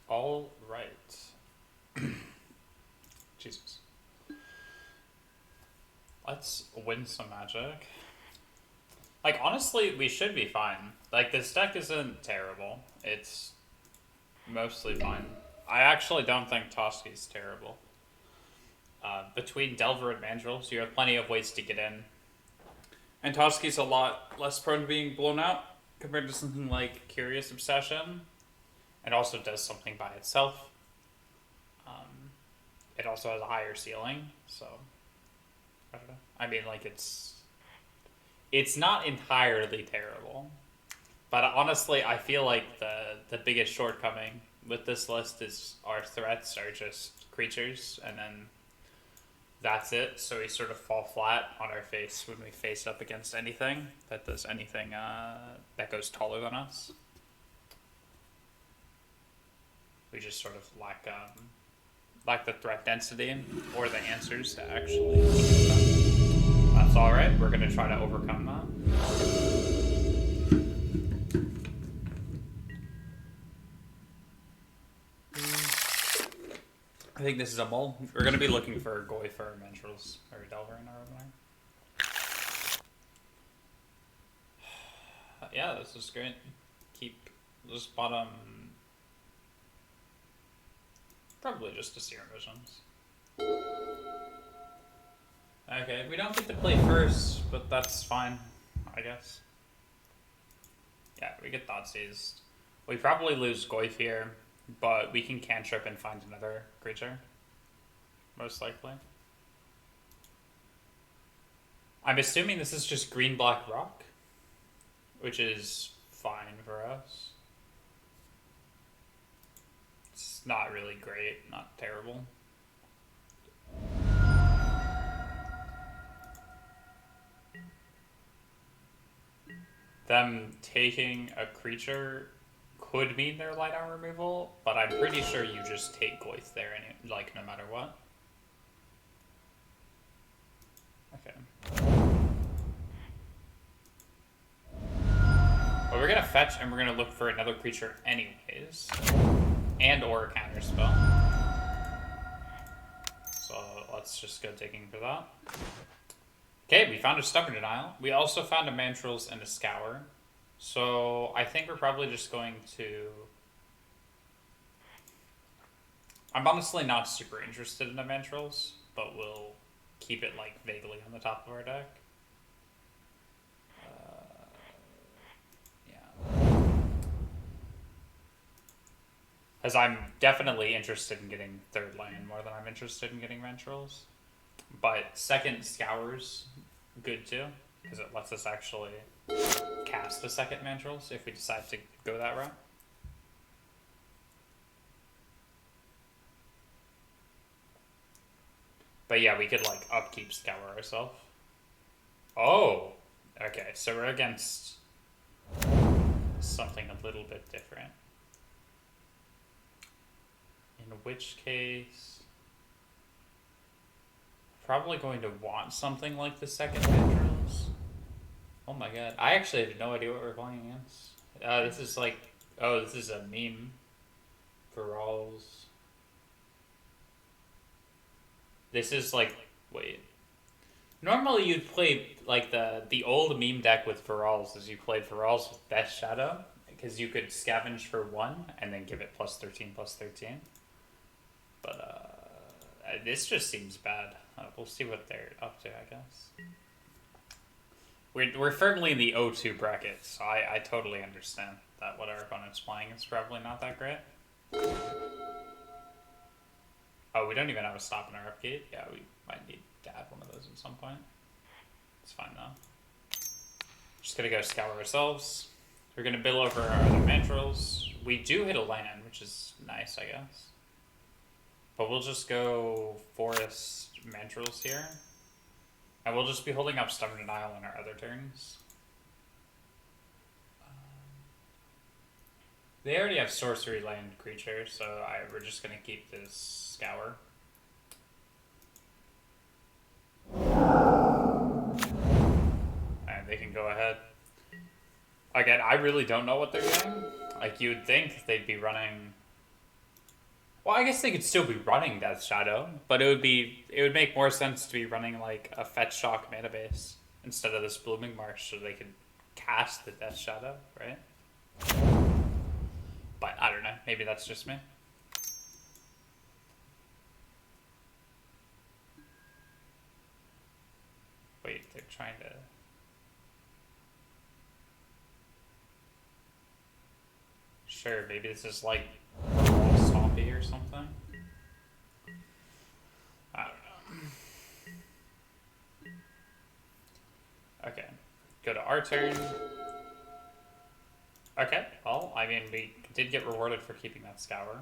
All right. Jesus. Let's win some magic. Like, honestly, we should be fine. Like, this deck isn't terrible. It's mostly fine. I actually don't think Toski's terrible. Between Delver and Mandrills, you have plenty of ways to get in. And Toski's a lot less prone to being blown out compared to something like Curious Obsession. It also does something by itself. It also has a higher ceiling, so I don't know. I mean, like, it's not entirely terrible, but honestly, I feel like the biggest shortcoming with this list is our threats are just creatures, and then that's it. So we sort of fall flat on our face when we face up against anything that does anything that goes taller than us. We just sort of lack the threat density or the answers to actually. That's all right. We're gonna try to overcome that. I think this is a mole. We're gonna be looking for Goyfer, Mentrals, or Delver in our opener. Yeah, this is great. Keep this bottom. Probably just a Serum Visions. Okay, we don't get to play first, but that's fine, I guess. Yeah, we get Thought Seized. We probably lose Goyf here, but we can cantrip and find another creature. Most likely. I'm assuming this is just green-black rock, which is fine for us. It's not really great, not terrible. Them taking a creature could mean their light armor removal, but I'm pretty sure you just take Goyf there, like, no matter what. Okay. Well, we're gonna fetch and we're gonna look for another creature anyways. And or a counter spell. So let's just go digging for that. Okay, we found a Stubborn Denial. We also found a Mantrils and a Scour. So I think we're probably just going to... I'm honestly not super interested in a Mantrils, but we'll keep it like vaguely on the top of our deck. As I'm definitely interested in getting third land more than I'm interested in getting Ventrals. But second Scour's good too, because it lets us actually cast a second Ventrals if we decide to go that route. But yeah, we could like upkeep Scour ourselves. Oh! Okay, so we're against something a little bit different. In which case, probably going to want something like the second Ventrals. Oh my god, I actually have no idea what we're playing against. This is like, oh, this is a meme. Virals. This is like, wait. Normally you'd play like the old meme deck with Virals is you played Virals with Best Shadow, because you could scavenge for 1 and then give it +13/+13. But this just seems bad. We'll see what they're up to, I guess. We're firmly in the O2 bracket, so I totally understand that what our opponent's playing is probably not that great. Oh, we don't even have a stop in our upgate? Yeah, we might need to add one of those at some point. It's fine though. Just gonna go scour ourselves. We're gonna bill over our other Mantrals. We do hit a land, which is nice, I guess. But we'll just go Forest Mantrals here. And we'll just be holding up Stubborn Denial on our other turns. They already have Sorcery Land creature, so we're just going to keep this Scour. And they can go ahead. Again, I really don't know what they're doing. Like, you'd think they'd be running Well, I guess they could still be running Death Shadow, but it would make more sense to be running like a Fetch Shock mana base instead of this Blooming Marsh, so they could cast the Death Shadow, right? But I don't know. Maybe that's just me. Wait, they're trying to. Sure, maybe this is like all Stompy or something. I don't know. Okay, go to our turn. Okay, well, I mean, we did get rewarded for keeping that Scour.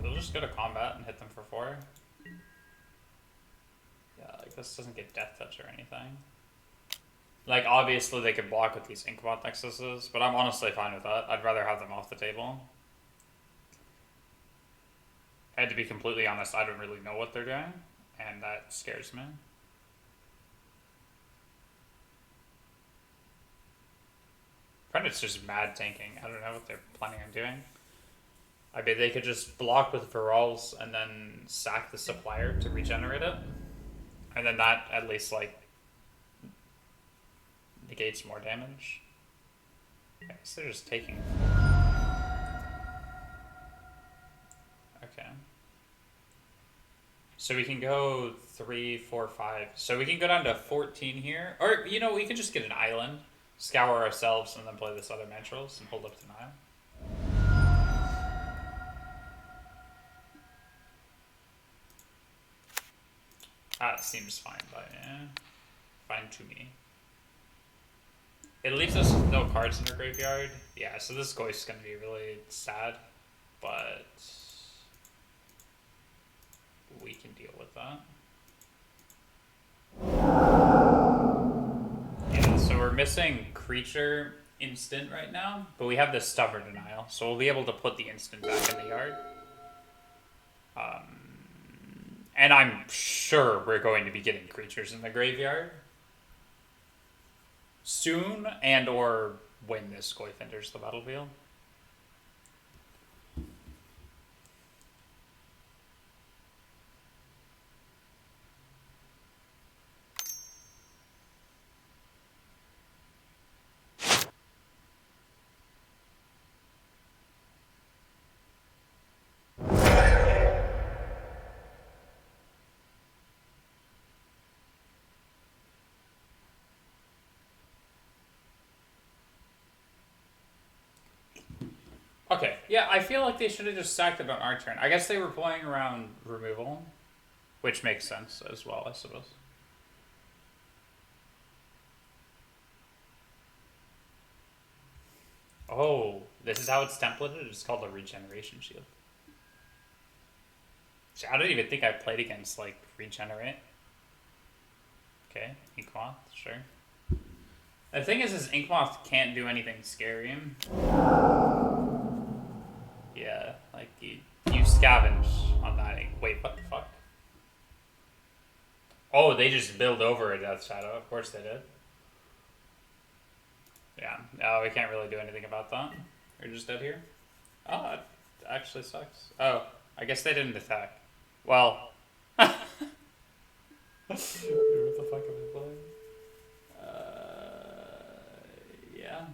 We'll just go to combat and hit them for 4. Yeah, like this doesn't get Death Touch or anything. Like, obviously they could block with these Inkmoth Nexuses, but I'm honestly fine with that. I'd rather have them off the table. And to be completely honest, I don't really know what they're doing, and that scares me. Predate's just mad tanking. I don't know what they're planning on doing. I mean, they could just block with Virals and then sack the Supplier to regenerate it. And then that at least, like, negates more damage. Okay, so they're just taking. Okay. So we can go 3, 4, 5. So we can go down to 14 here. Or, you know, we could just get an island, scour ourselves, and then play this other Mantrals and hold up to Nile. That seems fine by me. Fine to me. It leaves us with no cards in our graveyard. Yeah, so this Goist's gonna be really sad, but we can deal with that. Yeah, so we're missing creature instant right now, but we have the Stubborn Denial, so we'll be able to put the instant back in the yard. And I'm sure we're going to be getting creatures in the graveyard soon, and or when this Goith enters the battlefield. Okay, yeah, I feel like they should have just sacked it on our turn. I guess they were playing around removal, which makes sense as well, I suppose. Oh, this is how it's templated? It's called a Regeneration Shield. See, I don't even think I played against, like, Regenerate. Okay, Inkmoth, sure. The thing is Inkmoth can't do anything scary. Yeah, like, you scavenge on that ink. Wait, what the fuck? Oh, they just build over a Death Shadow. Of course they did. Yeah, no, we can't really do anything about that. We're just dead here. Oh, it actually sucks. Oh, I guess they didn't attack. Well. What the fuck am I playing? Yeah.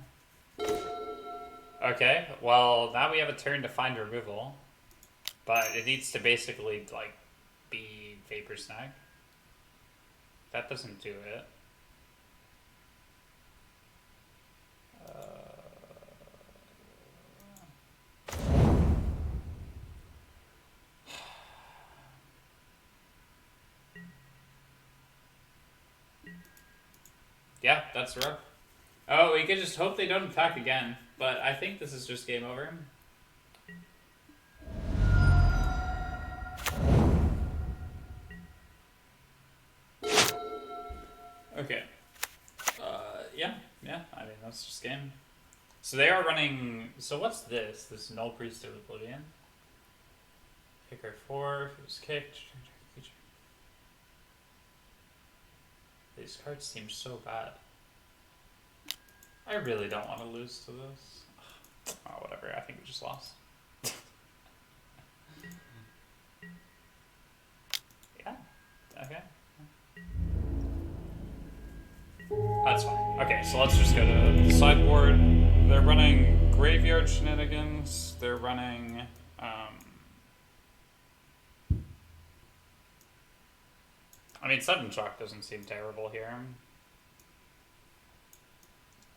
Okay, well, now we have a turn to find removal. But it needs to basically, like, be Vapor Snag. That doesn't do it. Yeah, that's rough. Oh, we could just hope they don't attack again. But I think this is just game over. Okay. Yeah, I mean, that's just game. So they are running... So what's this? This Null Priest of Oblivion? Kicker 4, if it was kicked. These cards seem so bad. I really don't want to lose to this. Oh, whatever, I think we just lost. Okay, so let's just go to the sideboard. They're running graveyard shenanigans. They're running. I mean, sudden shock doesn't seem terrible here.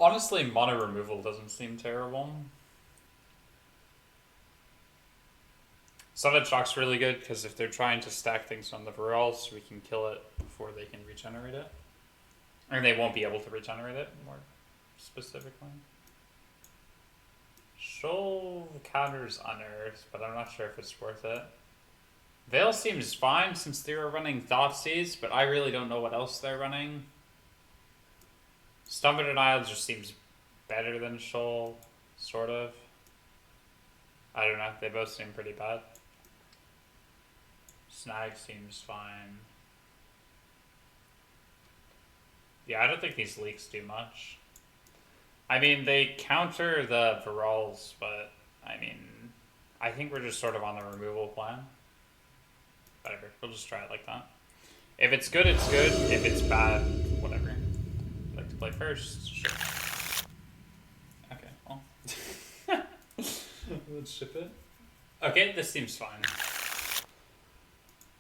Honestly, mono removal doesn't seem terrible. Sudden shock's really good because if they're trying to stack things on the Varels, we can kill it before they can regenerate it. And they won't be able to regenerate it, more specifically. Shoal counters Unearth, but I'm not sure if it's worth it. Veil seems fine since they were running Thoughtseize, but I really don't know what else they're running. Stubborn Denial just seems better than Shoal, sort of. I don't know, they both seem pretty bad. Snag seems fine. Yeah, I don't think these leaks do much. I mean, they counter the Varels, but, I mean, I think we're just sort of on the removal plan. Whatever, we'll just try it like that. If it's good, it's good. If it's bad, whatever. I'd like to play first? Sure. Okay, well. Let's ship it. Okay, this seems fine.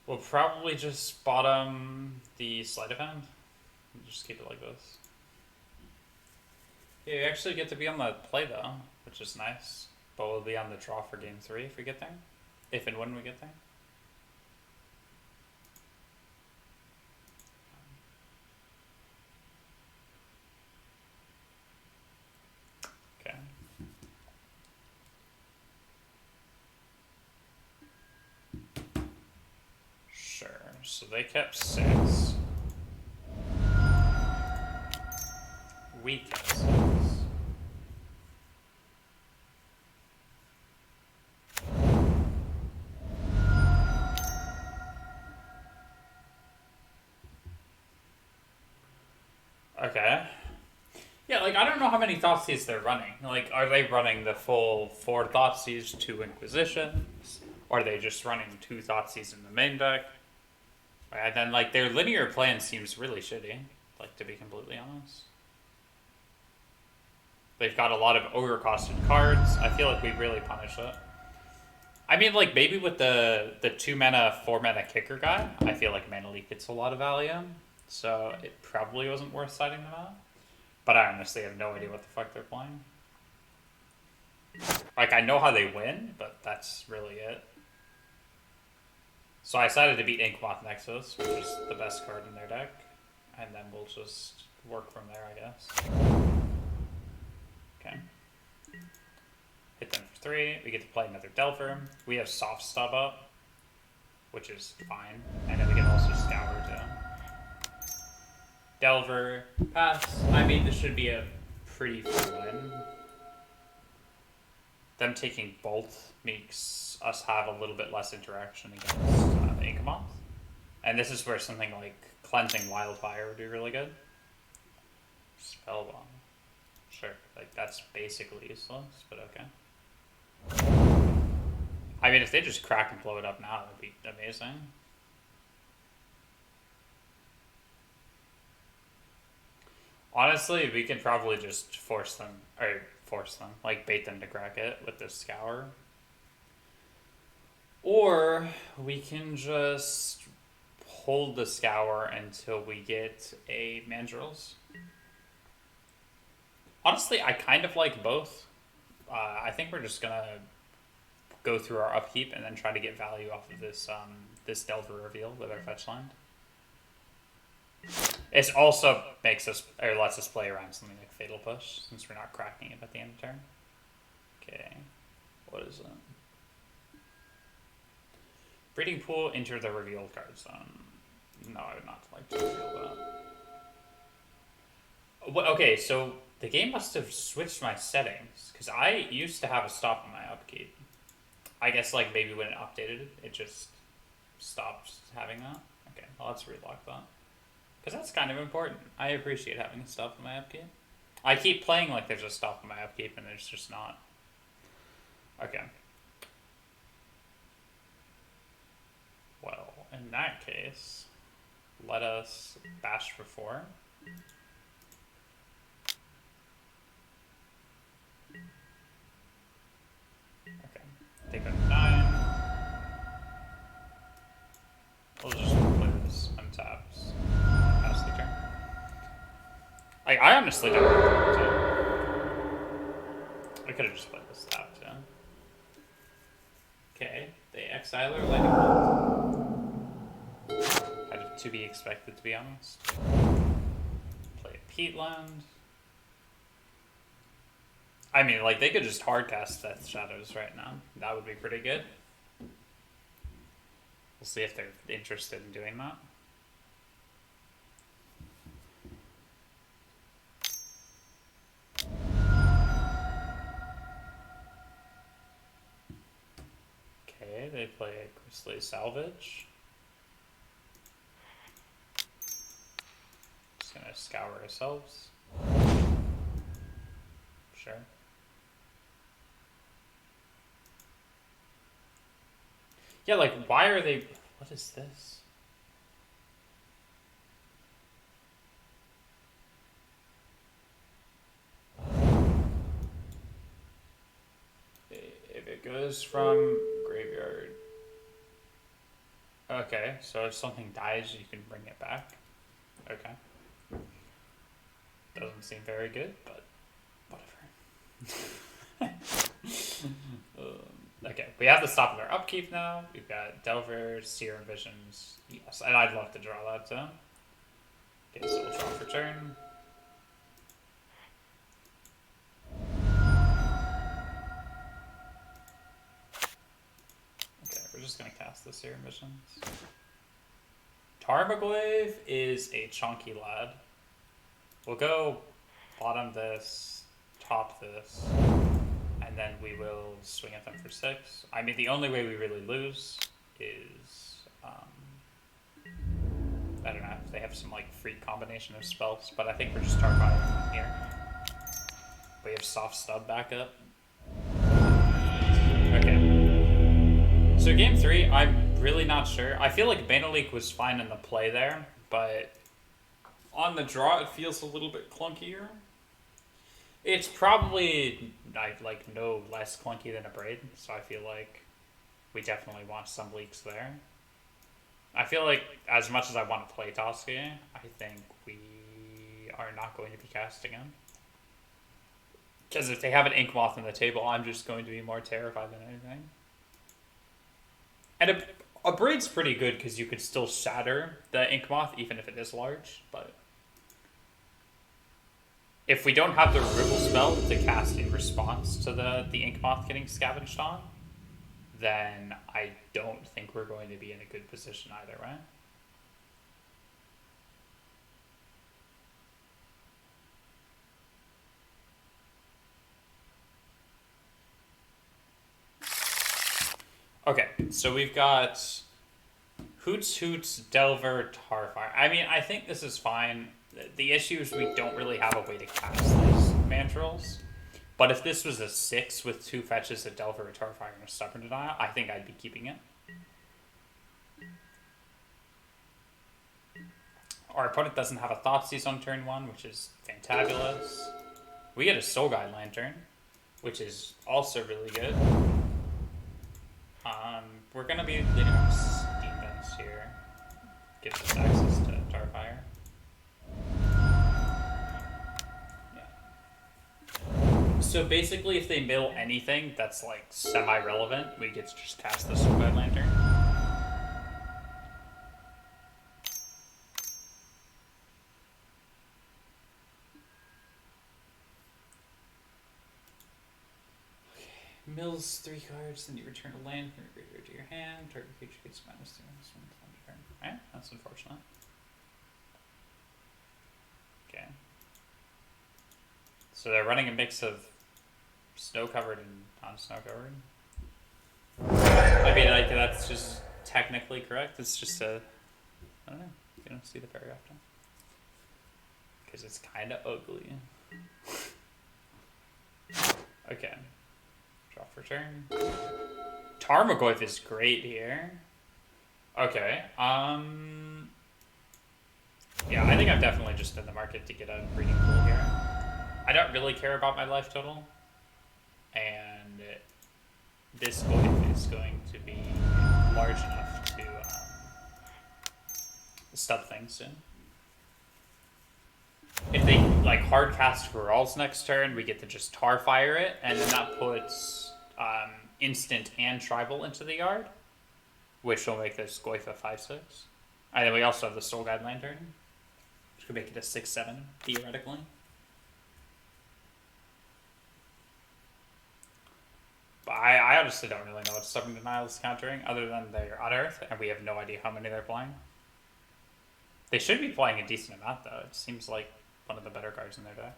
We'll probably just bottom the sleight of hand. Just keep it like this. Yeah, you actually get to be on the play though, which is nice. But we'll be on the draw for game 3 if we get there. If and when we get there. Okay. Sure, so they kept 6. We kept 6. Okay. Yeah, like, I don't know how many Thoughtseize they're running. Like, are they running the full 4 Thoughtseize, 2 Inquisitions? Or are they just running 2 Thoughtseize in the main deck? And then, like, their linear plan seems really shitty, like, to be completely honest. They've got a lot of ogre-costed cards. I feel like we really punish it. I mean, like, maybe with the 2-mana, 4-mana kicker guy, I feel like Mana Leak gets a lot of value. So it probably wasn't worth siding them out. But I honestly have no idea what the fuck they're playing. Like, I know how they win, but that's really it. So I decided to beat Inkmoth Nexus, which is the best card in their deck. And then we'll just work from there, I guess. Okay. Hit them for 3. We get to play another Delver. We have Soft Stub up, which is fine. And then we can also Scour too. Delver, pass. I mean, this should be a pretty full win. Them taking Bolt makes us have a little bit less interaction against Inkmoth. And this is where something like Cleansing Wildfire would be really good. Spellbomb. Sure, like that's basically useless, but okay. I mean, if they just crack and blow it up now, that'd be amazing. Honestly, we could probably just like bait them to crack it with this Scour. Or we can just hold the Scour until we get a Mandrills. Honestly, I kind of like both. I think we're just gonna go through our upkeep and then try to get value off of this this Delver reveal with our fetch land. It also makes us, or lets us play around something like Fatal Push, since we're not cracking it at the end of turn. Okay, what is it? Breeding Pool, enter the revealed card zone. No, I would not like to reveal that. Okay, so the game must have switched my settings, because I used to have a stop on my upkeep. I guess like maybe when it updated, it just stopped having that. Okay, well let's relock that. Because that's kind of important. I appreciate having a stop on my upkeep. I keep playing like there's a stop on my upkeep and there's just not. Okay. Well, in that case, let us bash for 4. They go to 9. We'll just play this untaps. Pass the turn. I honestly don't know. I could have just played this tap too. Okay, they exile or lightning bolt. Had to be expected, to be honest. Play a peatland. I mean, like, they could just hardcast Death Shadows right now. That would be pretty good. We'll see if they're interested in doing that. Okay, they play a Grisly Salvage. Just gonna scour ourselves. Sure. Yeah, like, why are they... What is this? If it goes from graveyard... Okay, so if something dies, you can bring it back. Okay. Doesn't seem very good, but whatever. Okay, we have the stop of our upkeep now. We've got Delver, Seer and Visions. Yes, and I'd love to draw that too. Okay, so we'll draw for turn. Okay, we're just gonna cast the Seer and Visions. Tarmogoyf is a chunky lad. We'll go bottom this, top this, and then we will swing at them for 6. I mean, the only way we really lose is, I don't know, if they have some, like, freak combination of spells, but I think we're just Tarmogoyf here. We have soft stub back up. Okay. So game 3, I'm really not sure. I feel like Banaleek was fine in the play there, but on the draw, it feels a little bit clunkier. It's probably like no less clunky than a Braid, so I feel like we definitely want some leaks there. I feel like as much as I want to play Toski, I think we are not going to be casting him. Because if they have an Ink Moth on the table, I'm just going to be more terrified than anything. And a Braid's pretty good because you could still shatter the Ink Moth even if it is large, but if we don't have the Removal spell to cast in response to the Ink Moth getting scavenged on, then I don't think we're going to be in a good position either way. Okay, so we've got Hoots, Delver, Tarfire. I mean, I think this is fine. The issue is we don't really have a way to cast these Mandrills. But if this was a 6 with 2 fetches, a Delver, a Tarfire, and a Stubborn Denial, I think I'd be keeping it. Our opponent doesn't have a Thoughtseize on turn 1, which is fantabulous. We get a Soul Guide Lantern, which is also really good. We're going to be leading up defense here. Gives us access to Tarfire. So basically, if they mill anything that's like semi-relevant, we get to just cast the Soul Guide Lantern. Okay, mills 3 cards, then you return a land from your graveyard to your hand. Target creature gets -2/-1 turn. Alright, that's unfortunate. Okay. So they're running a mix of snow-covered and non-snow-covered. I mean, like, that's just technically correct. It's just a... I don't know. You don't see the paragraph now. Because it's kind of ugly. Okay. Draw for turn. Tarmogoyf is great here. Okay. Yeah, I think I'm definitely just in the market to get a breeding pool here. I don't really care about my life total, and this Goif is going to be large enough to stub things soon. If they like hard cast Geralt's next turn, we get to just tar fire it, and then that puts instant and tribal into the yard, which will make this Goif a 5/6. And then we also have the Soul Guide Lantern, which could make it a 6/7 theoretically. But I honestly don't really know what Stubborn Denial is countering, other than they're Unearth, and we have no idea how many they're playing. They should be playing a decent amount, though. It seems like one of the better cards in their deck.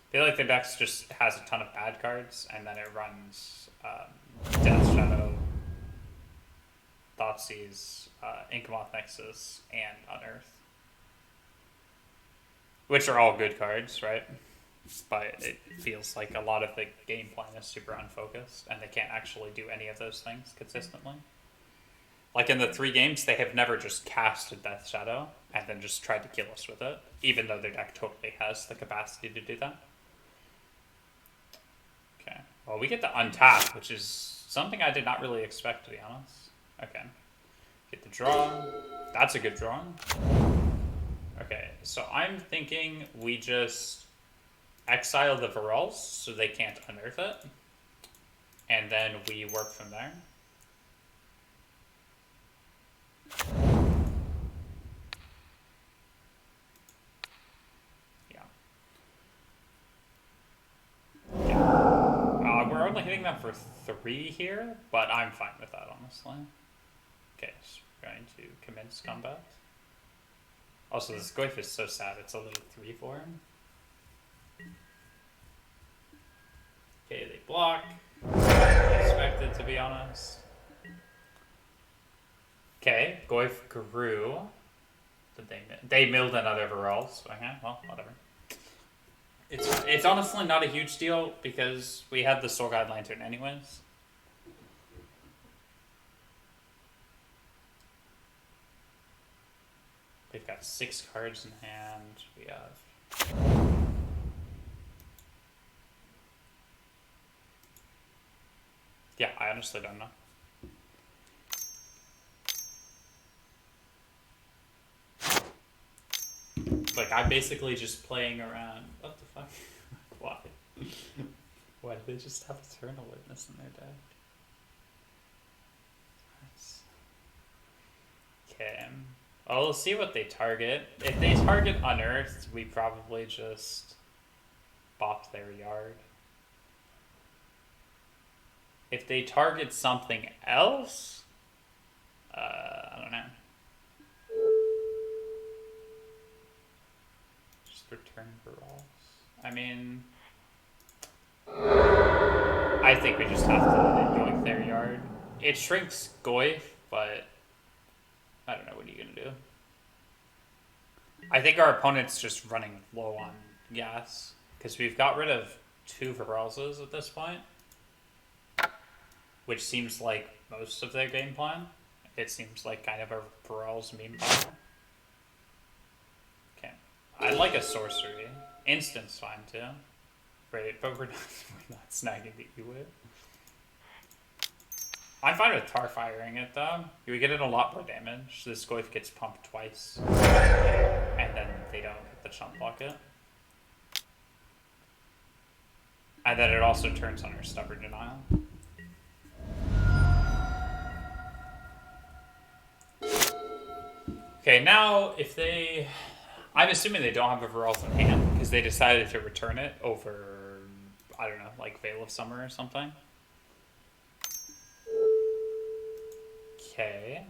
I feel like their deck just has a ton of bad cards, and then it runs Death Shadow, Thoughtseize, Inkmoth Nexus, and Unearth. Which are all good cards, right? But it feels like a lot of the game plan is super unfocused, and they can't actually do any of those things consistently. Like in the 3 games, they have never just casted Death Shadow and then just tried to kill us with it, even though their deck totally has the capacity to do that. Okay, well, we get to untap, which is something I did not really expect, to be honest. Okay, get the draw. That's a good draw. Okay, so I'm thinking we just exile the Varels so they can't unearth it, and then we work from there. We're only hitting them for 3 here, but I'm fine with that, honestly. Okay, so we're going to commence combat. Also, this Goif is so sad, it's a little 3/4. Okay, they block. Expected, to be honest. Okay, Goif grew. They milled another Varels. Okay, well, whatever. It's honestly not a huge deal because we had the Soul Guide Lantern anyways. We've got 6 cards in hand. We have... Yeah, I honestly don't know. Like, I'm basically just playing around. What the fuck? Why? Why do they just have Eternal Witness in their deck? Nice. Okay. Well, we'll see what they target. If they target Unearthed, we probably just bop their yard. If they target something else, I don't know. Just return Varels. I mean, I think we just have to yoink their yard. It shrinks Goif, but I don't know, what are you gonna do? I think our opponent's just running low on gas, because we've got rid of 2 Varelses at this point, which seems like most of their game plan. It seems like kind of a Varels meme plan. Okay, I'd like a sorcery. Instant's fine too. Right, but we're not snagging the E-Whip. I'm fine with tar firing it though. We get in a lot more damage. This Goif gets pumped twice. And then they don't get the chump block it. And then it also turns on our Stubborn Denial. Okay, now if they... I'm assuming they don't have a Varels in hand, because they decided to return it over, I don't know, like Veil of Summer or something. Okay.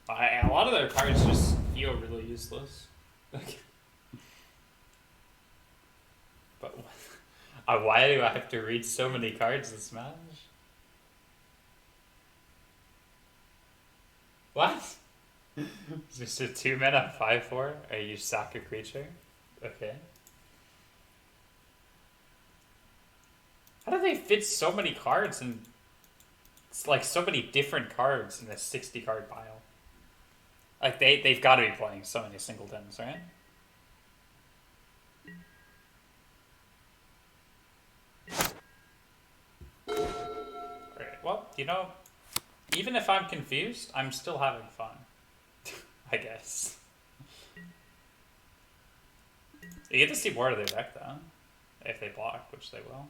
A lot of their cards just feel really useless. But why do I have to read so many cards in Smash? What? Just a 2-mana 5/4? Are you sack a creature? Okay. How do they fit so many cards in... It's like so many different cards in a 60-card pile. Like, they've got to be playing so many singletons, right? Alright, well, you know, even if I'm confused, I'm still having fun. I guess. You get to see more of their deck, though. If they block, which they will.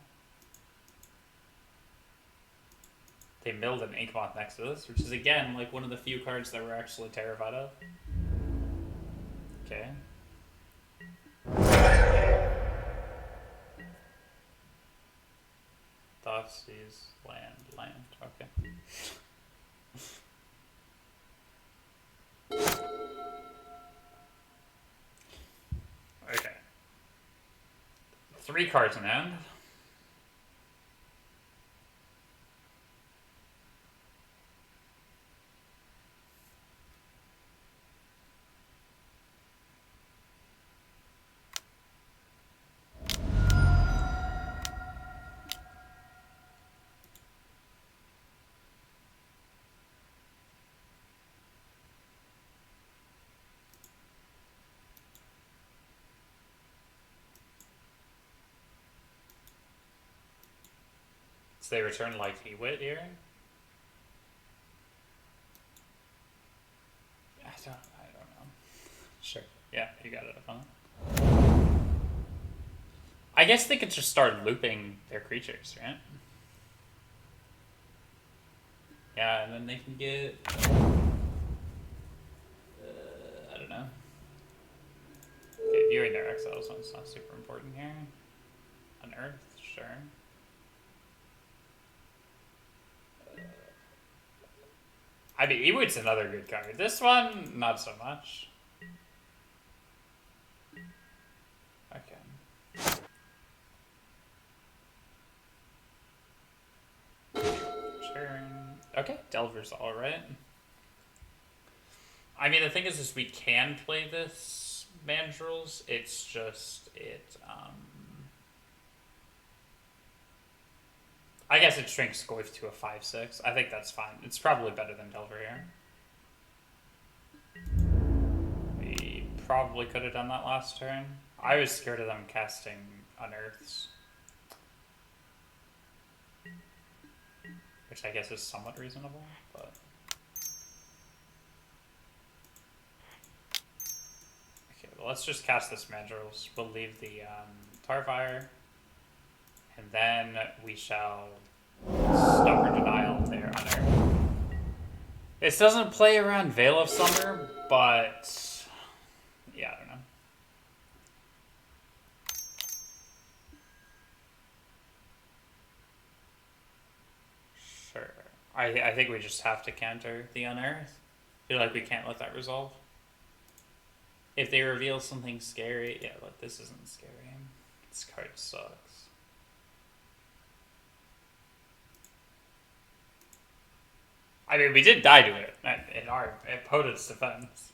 They milled an Inkmoth next to this, which is, again, like one of the few cards that we're actually terrified of. Okay. Thoughtseize, land. Okay. Okay. 3 cards in hand. So they return like Heatwit here. I don't know. Sure. Yeah, you got it up on. I guess they could just start looping their creatures, right? Yeah, and then they can get... I don't know. Okay, viewing their exiles, so it's not super important here. Unearth, sure. I mean, Ewood's another good card. This one, not so much. Okay. Turn. Okay, Delver's alright. I mean, the thing is we can play this Mandrills. It's just, I guess it shrinks Goyf to a 5/6. I think that's fine. It's probably better than Delver here. We probably could have done that last turn. I was scared of them casting Unearths. Which I guess is somewhat reasonable, but... Okay, well, let's just cast this Mandrills. We'll leave the Tarfire. And then we shall Stubborn Denial there on Earth. This doesn't play around Veil of Summer, but yeah, I don't know. Sure. I think we just have to counter the Unearth. I feel like we can't let that resolve. If they reveal something scary, yeah, look, this isn't scary. This card sucks. I mean, we did die to it in our opponent's defense.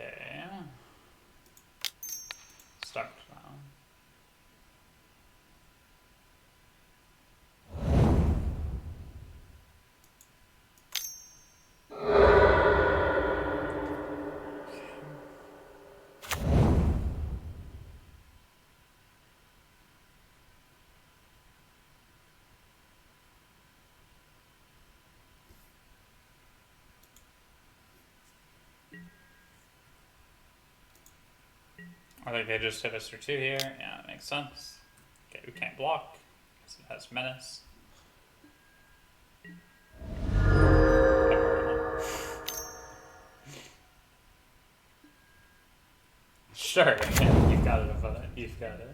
Okay. Stuck now. I think they just hit us for 2 here. Yeah, that makes sense. Okay, we can't block because it has Menace. Sure, you've got it, opponent. You've got it.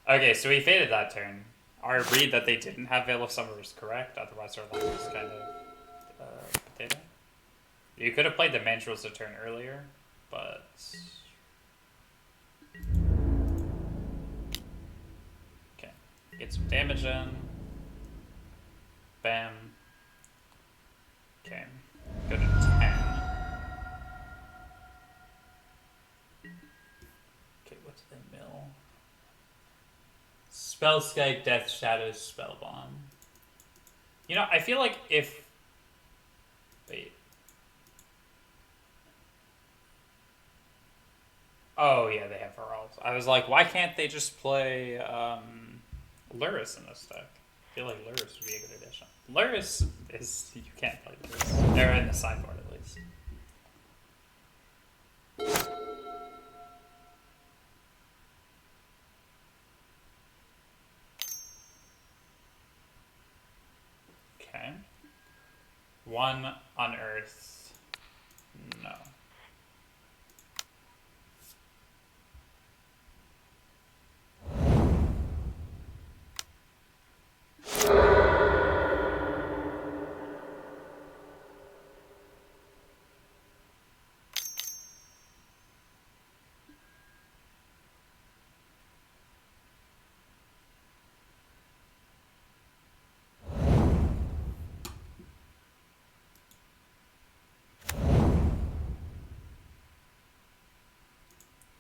Okay, so we faded that turn. Our read that they didn't have Veil of Summer was correct, otherwise our line was kind of potato. You could have played the Mandrills a turn earlier, but... Okay, get some damage in. Bam. Okay, go to 10. Okay, what's the mill? Spellskite, Death Shadows, Spellbomb. You know, I feel like if... Wait. Oh, yeah, they have Varals. I was like, why can't they just play Lurrus in this deck? I feel like Lurrus would be a good addition. Lurrus is... You can't play Lurrus. They're in the sideboard, at least. Okay. One unearthed. No.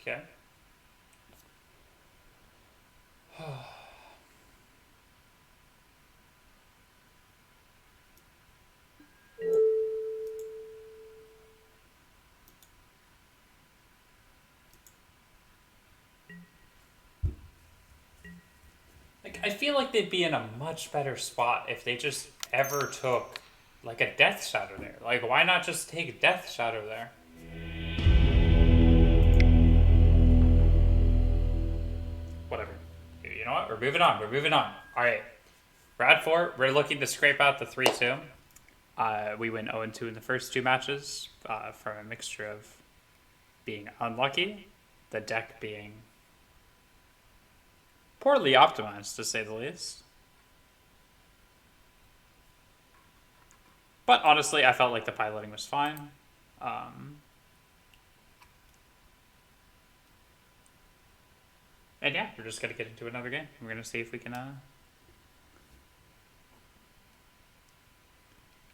Okay. Like, I feel like they'd be in a much better spot if they just ever took, like, a Death Shadow there. Like, why not just take Death Shadow there? Whatever. You know what? We're moving on. We're moving on. Alright. We're at 4. We're looking to scrape out the 3-2. We went 0-2 in the first 2 matches from a mixture of being unlucky, the deck being poorly optimized, to say the least. But honestly, I felt like the piloting was fine. And yeah, we're just going to get into another game. We're going to see if we can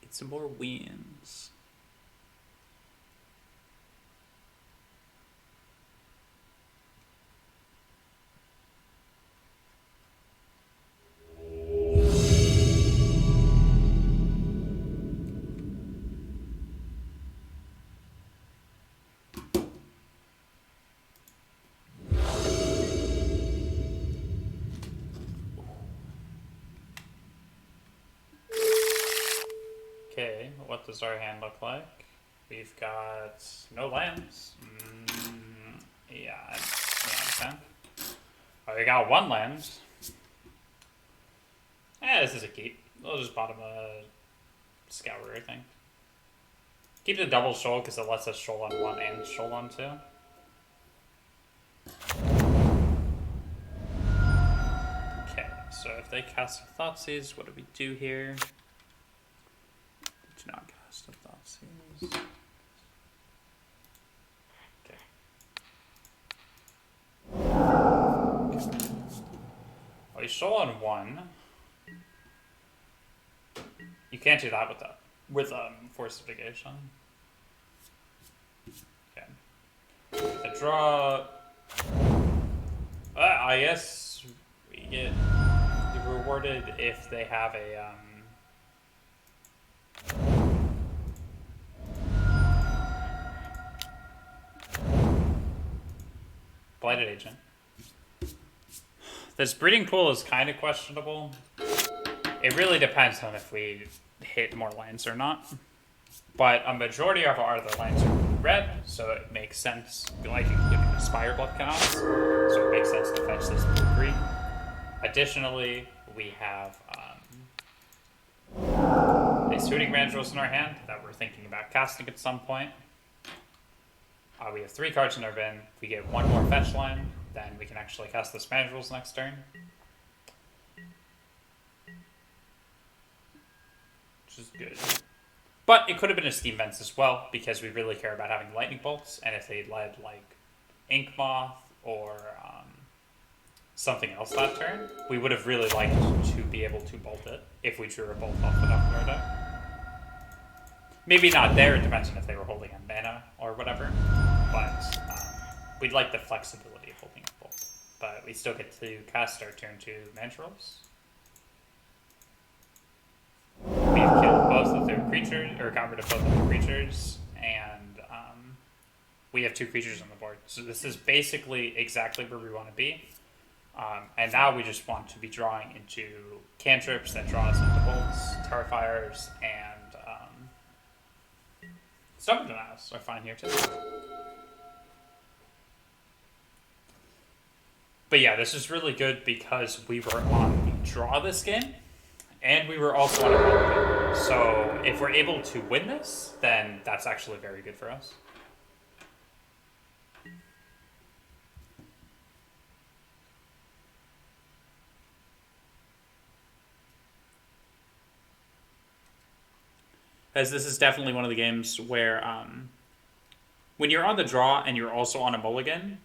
get some more wins. Okay, what does our hand look like? We've got no lands. Yeah, okay. Oh, we got 1 land. This is a keep. We'll just bottom a Scourer, I think. Keep the double shoal because it lets us shoal on 1 and shoal on 2. Okay, so if they cast a Thoughtseize, what do we do here? Do not cast a Thoughtseize. Okay. Oh, you shoal on 1. You can't do that with Fortification. Okay. The draw. I guess we get rewarded if they have a Blighted Agent. This breeding pool is kind of questionable. It really depends on if we hit more lands or not. But a majority of our other lands are red, so it makes sense. Like including the Spire Blood Canals, so it makes sense to fetch this blue green. Additionally, we have these Hooting Mandrills in our hand that we're thinking about casting at some point. We have 3 cards in our bin. If we get 1 more fetch line, then we can actually cast the Mandrills next turn. Which is good. But it could have been a Steam Vents as well, because we really care about having Lightning Bolts, and if they led, like, Ink Moth or something else that turn, we would have really liked to be able to bolt it if we drew a bolt off the top of our deck. Maybe not there, it depends on if they were holding a mana or whatever, but we'd like the flexibility of holding a bolt. But we still get to cast our turn 2 Mandrills. creatures, or got rid of both of the creatures, and we have 2 creatures on the board. So this is basically exactly where we want to be. And now we just want to be drawing into cantrips that draw us into bolts, Terrifiers, and Stubborn Denials are fine here too. But yeah, this is really good because we were on the draw this game, and we were also on a roll. So if we're able to win this, then that's actually very good for us. As this is definitely one of the games where when you're on the draw and you're also on a mulligan,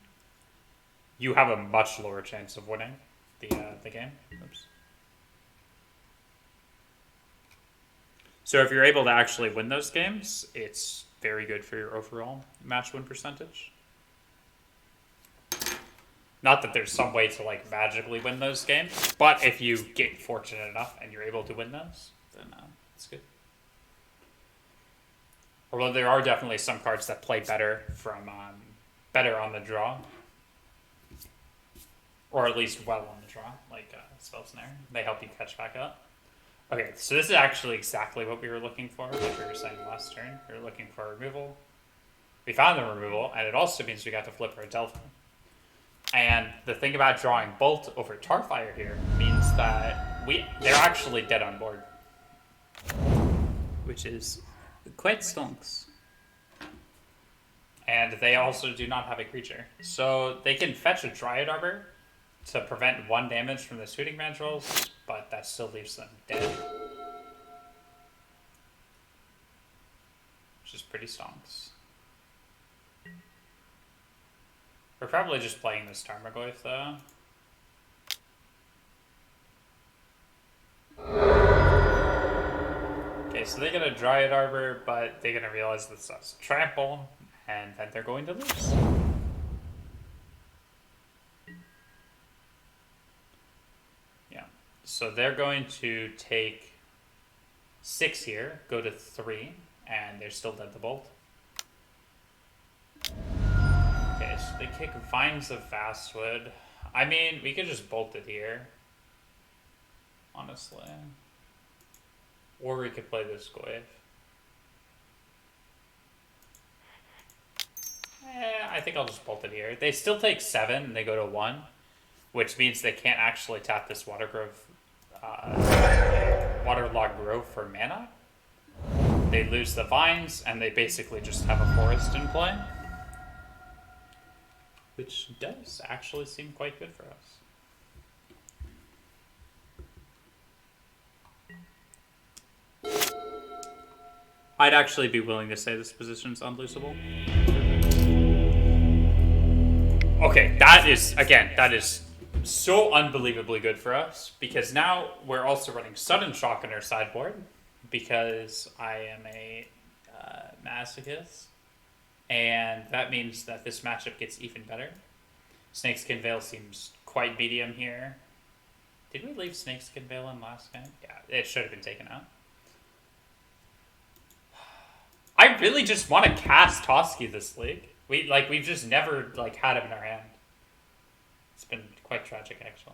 you have a much lower chance of winning the game. Oops. So if you're able to actually win those games, it's very good for your overall match win percentage. Not that there's some way to like magically win those games, but if you get fortunate enough and you're able to win those, then it's good. Although there are definitely some cards that play better from better on the draw, or at least well on the draw, like Spell Snare. They help you catch back up. Okay, so this is actually exactly what we were looking for, like we were saying last turn. We were looking for removal. We found the removal, and it also means we got to flip our Delver. And the thing about drawing Bolt over Tarfire here means that they're actually dead on board, which is quite stonks. And they also do not have a creature. So they can fetch a Dryad Arbor to prevent 1 damage from the Shooting Mandrills, but that still leaves them dead. Which is pretty stonks. We're probably just playing this Tarmogoyf though. Okay, so they get a Dryad Arbor, but they're going to realize this is Trample, and then they're going to lose. Yeah, so they're going to take 6 here, go to 3, and they're still dead to Bolt. Okay, so they kick Vines of Vastwood. I mean, we could just Bolt it here, honestly. Or we could play this Goyf. I think I'll just Bolt it here. They still take 7, and they go to 1, which means they can't actually tap this Waterlogged Grove for mana. They lose the Vines, and they basically just have a Forest in play. Which does actually seem quite good for us. I'd actually be willing to say this position's unlosable. Okay, that is so unbelievably good for us, because now we're also running Sudden Shock on our sideboard, because I am a masochist, and that means that this matchup gets even better. Snakeskin Veil seems quite medium here. Did we leave Snakeskin Veil in last game? Yeah, it should have been taken out. I really just want to cast Toski this league. We've just never had him in our hand. It's been quite tragic, actually.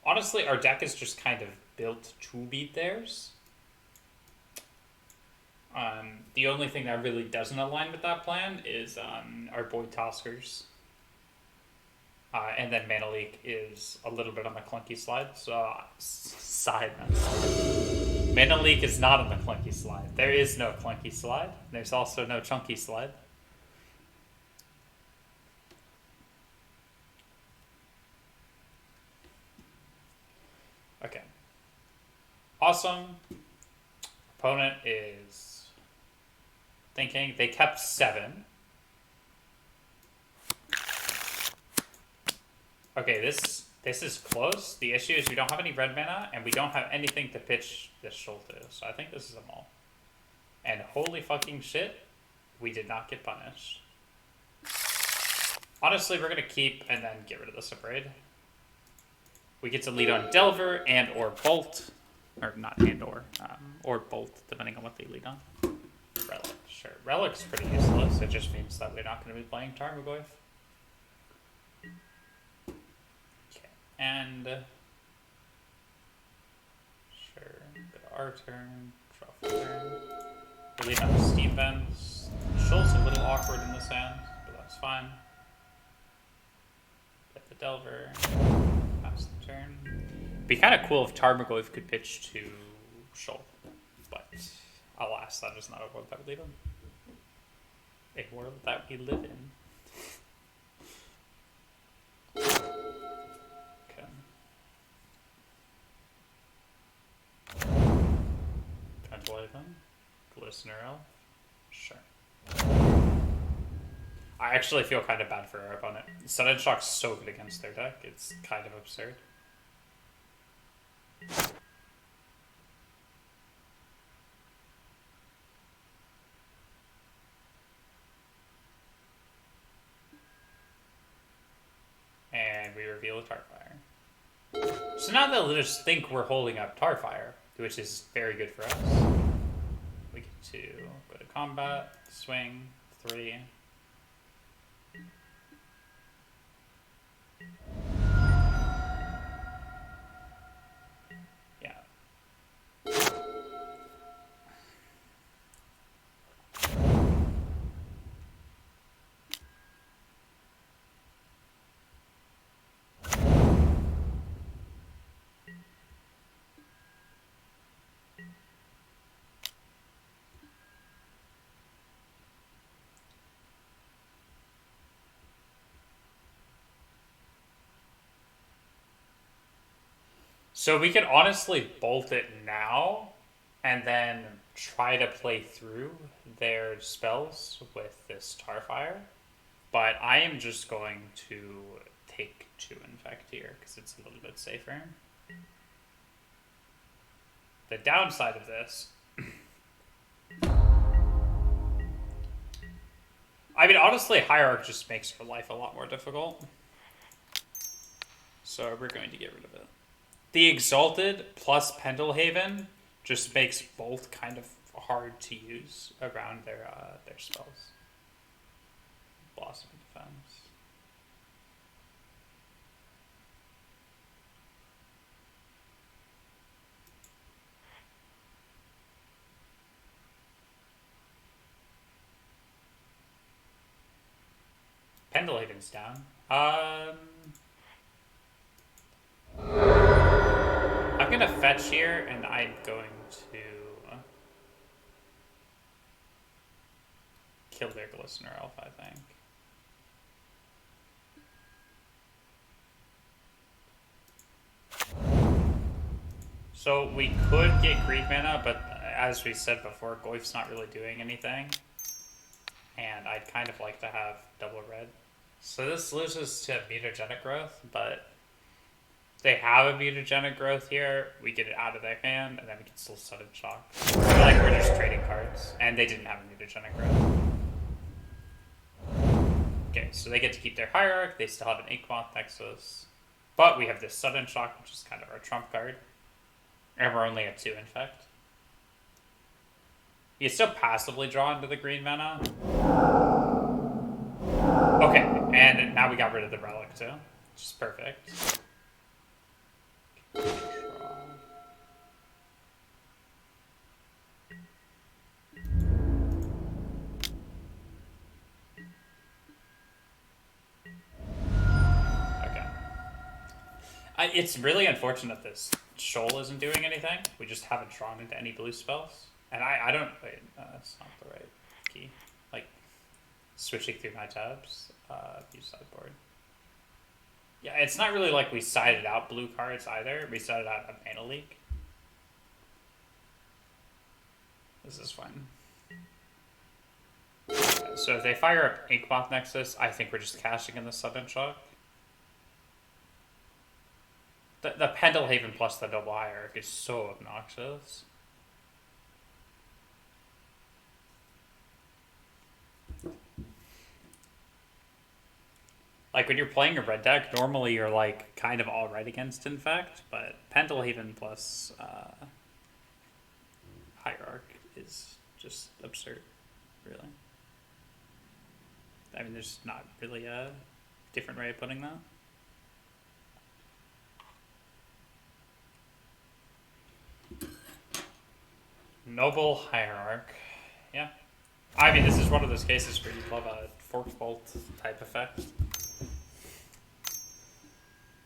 Honestly, our deck is just kind of built to beat theirs. The only thing that really doesn't align with that plan is our boy Toskers. And then Mana Leak is a little bit on the clunky slide. So, side. Mana Leak is not on the clunky slide. There is no clunky slide. There's also no chunky slide. Okay. Awesome. Opponent is thinking. They kept 7. Okay, this is close. The issue is we don't have any red mana, and we don't have anything to pitch this Shoal to, so I think this is a mull. And holy fucking shit, we did not get punished. Honestly, we're going to keep and then get rid of the Separate. We get to lead on Delver and or Bolt. Or not and or both, depending on what they lead on. Relic, sure. Relic's pretty useless. It just means that we're not going to be playing Tarmogoyf. Okay, and sure, go to our turn, draw for turn. We lead on the steam vents. Shoal's a little awkward in the sand, but that's fine. Get the Delver, pass the turn. It'd be kind of cool if Tarmogoyf could pitch to Shoal, but alas, that is not a world that we live in. A world that we live in. Okay. Pendulum, Glistener Elf, sure. I actually feel kind of bad for our opponent. Sudden Shock's so good against their deck, it's kind of absurd. And we reveal a Tarfire. So now they'll just think we're holding up Tarfire, which is very good for us. We get to go to combat, swing, 3. Yeah. So we could honestly bolt it now and then try to play through their spells with this Tarfire. But I am just going to take 2 Infect here because it's a little bit safer. The downside of this... I mean, honestly, Hierarch just makes your life a lot more difficult. So we're going to get rid of it. The Exalted plus Pendelhaven just makes both kind of hard to use around their spells. Blossom Defense. Pendelhaven's down. I'm gonna fetch here, and I'm going to kill their Glistener Elf, I think. So we could get green mana, but as we said before, Goyf's not really doing anything. And I'd kind of like to have double red. So this loses to mutagenic growth, but they have a mutagenic growth here. We get it out of their hand, and then we can still sudden shock. I feel like we're just trading cards, and they didn't have a mutagenic growth. Okay, so they get to keep their Hierarch. They still have an Inkmoth Nexus, but we have this sudden shock, which is kind of our trump card, and we're only at 2 Infect. You still passively draw into the green mana. Okay, and now we got rid of the Relic too, which is perfect. It's really unfortunate this Shoal isn't doing anything. We just haven't drawn into any blue spells. And I don't... Wait, that's not the right key. Like, switching through my tabs. View sideboard. Yeah, it's not really like we sided out blue cards either. We sided out a mana leak. This is fine. So if they fire up Inkmoth Nexus, I think we're just cashing in the sudden shock. The Pendelhaven plus the double Hierarch is so obnoxious. Like, when you're playing a red deck, normally you're, like, kind of alright against Infect, but Pendelhaven plus hierarch is just absurd, really. I mean, there's not really a different way of putting that. Noble hierarch. Yeah. I mean, this is one of those cases where you'd love a forked bolt type effect.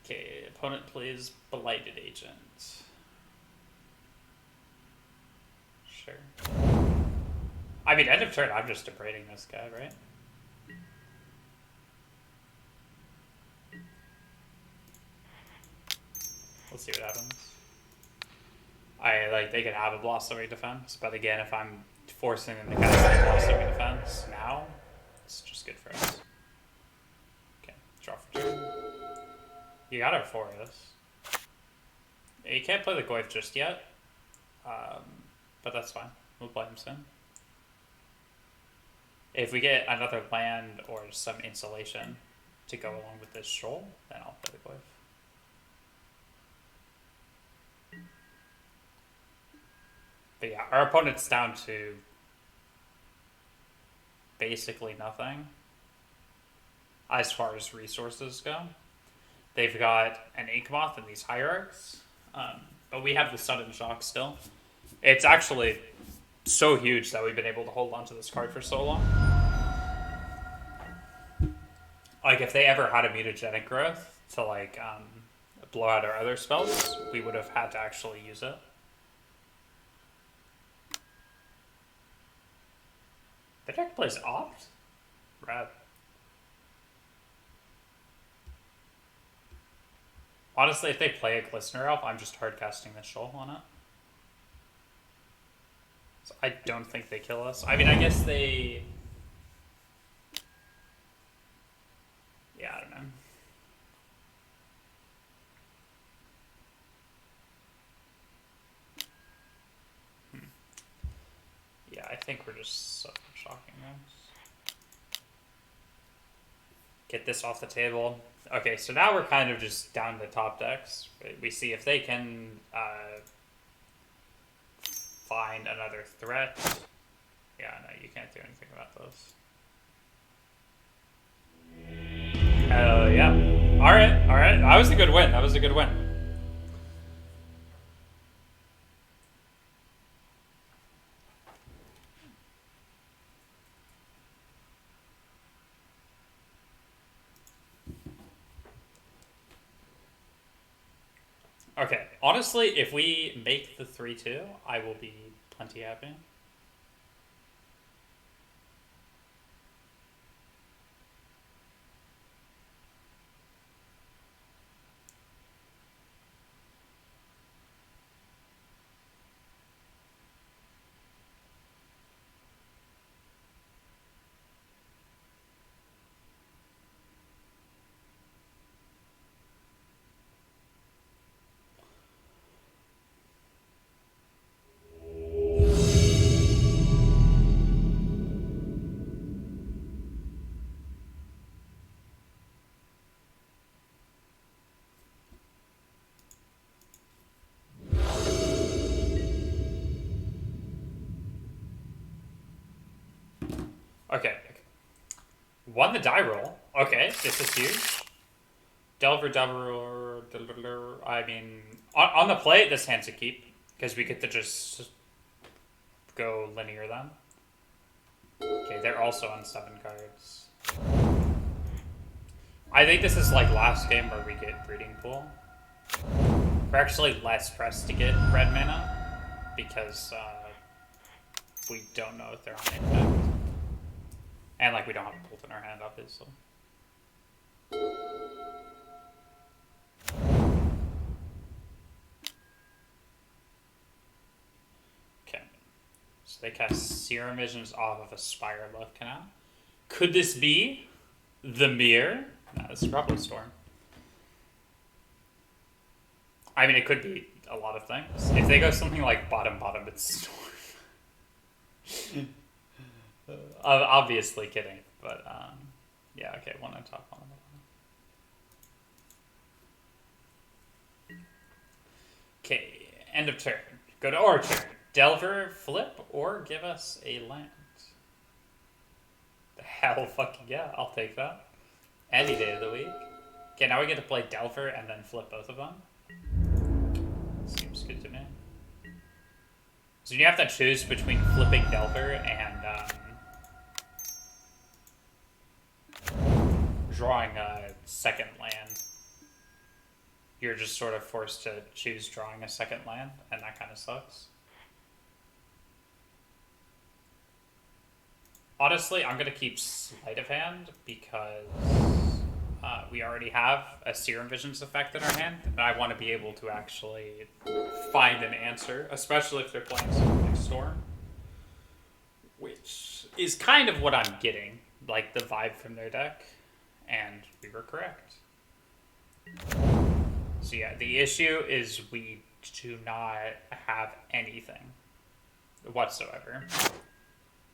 Okay, opponent plays Blighted Agent. Sure. I mean, end of turn, I'm just debrading this guy, right? Let's see what happens. They could have a Blossoming Defense, but again, if I'm forcing them to cast a Blossoming Defense now, it's just good for us. Okay, draw for turn. You got our Forest. You can't play the Goyf just yet, but that's fine. We'll play him soon. If we get another land or some insulation to go along with this Shoal, then I'll play the Goyf. But yeah, our opponent's down to basically nothing as far as resources go. They've got an Inkmoth and these Hierarchs, but we have the Sudden Shock still. It's actually so huge that we've been able to hold on to this card for so long. Like, if they ever had a Mutagenic Growth to, like, blow out our other spells, we would have had to actually use it. The deck plays Opt? Rad. Honestly, if they play a Glistener Elf, I'm just hard casting the Shoal on it. So I don't think they kill us. I mean, I guess they... Yeah, I don't know. Yeah, I think we're just so shocking this. Get this off the table. Okay, so now we're kind of just down to top decks. We see if they can find another threat. Yeah, no, you can't do anything about those. Yeah. Alright, alright. That was a good win. That was a good win. Okay, honestly, if we make the 3-2, I will be plenty happy. Okay. Won the die roll. Okay, this is huge. Delver, I mean, on the play, this hand's a keep, because we get to just go linear them. Okay, they're also on 7 cards. I think this is like last game where we get Breeding Pool. We're actually less pressed to get red mana, because we don't know if they're on impact. And, like, we don't have a bolt in our hand, obviously. Okay. So they cast Serum Visions off of a Spire Love Canal. Could this be the Mirror? No, this is probably Storm. I mean, it could be a lot of things. If they go something like bottom, it's Storm. Obviously kidding, but yeah, okay, one on top, one on the bottom. Okay, end of turn. Go to our turn. Delver, flip, or give us a land. The hell fucking yeah, I'll take that. Any day of the week. Okay, now we get to play Delver and then flip both of them. Seems good to me. So you have to choose between flipping Delver and drawing a second land. You're just sort of forced to choose drawing a second land, and that kind of sucks. Honestly, I'm going to keep Sleight of Hand because we already have a Serum Visions effect in our hand, and I want to be able to actually find an answer, especially if they're playing something like Storm, which is kind of what I'm getting, like the vibe from their deck, and we were correct. So yeah, the issue is we do not have anything whatsoever.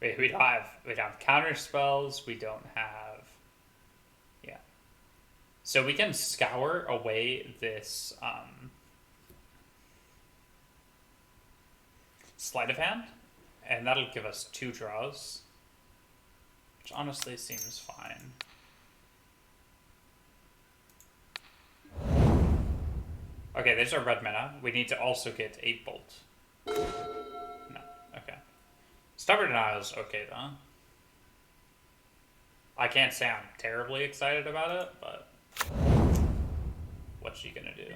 We don't have counter spells. We don't have, yeah. So we can scour away this Sleight of Hand, and that'll give us 2 draws, which honestly seems fine. Okay, there's our red mana. We need to also get a bolt. No, okay. Stubborn Denial is okay, though. I can't say I'm terribly excited about it, but what's she gonna do?